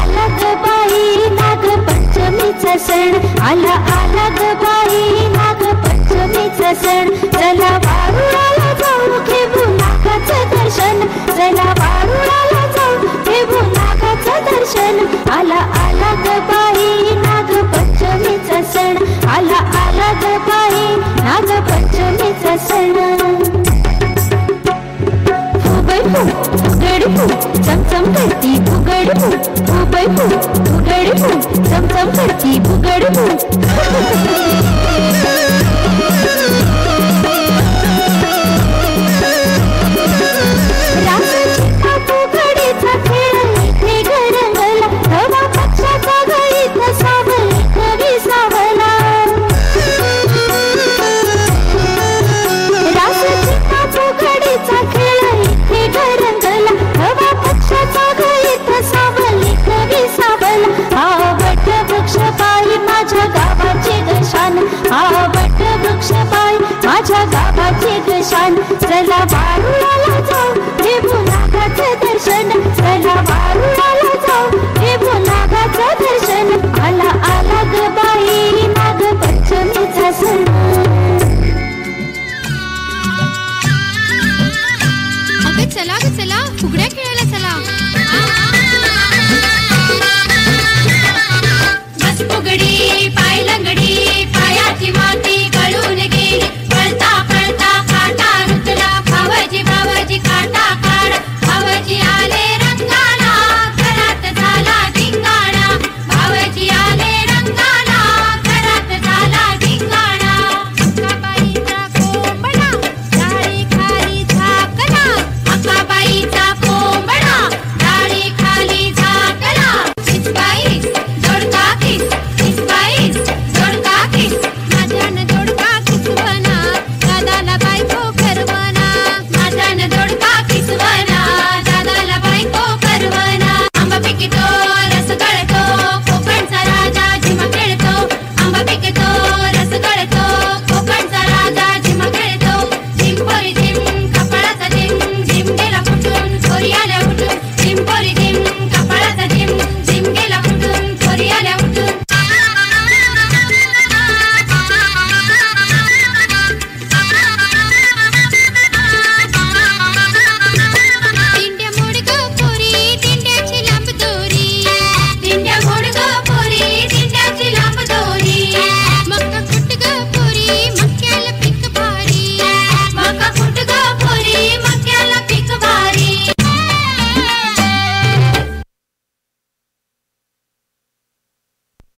आला ग बाई नागपंचमीचा सण, आला आला ग बाई नागपंचमीचा सण. चला वारुळाला जाऊ घेऊ नागाचं दर्शन, चला वारुळाला जाऊ घेऊ नागाचं दर्शन. आला आला ग बाई नागपंचमीचा सण, आला आला ग बाई नागपंचमीचा सण. फुगडी चमचम करती फुगडी फुगडी चमचम करती फुगडी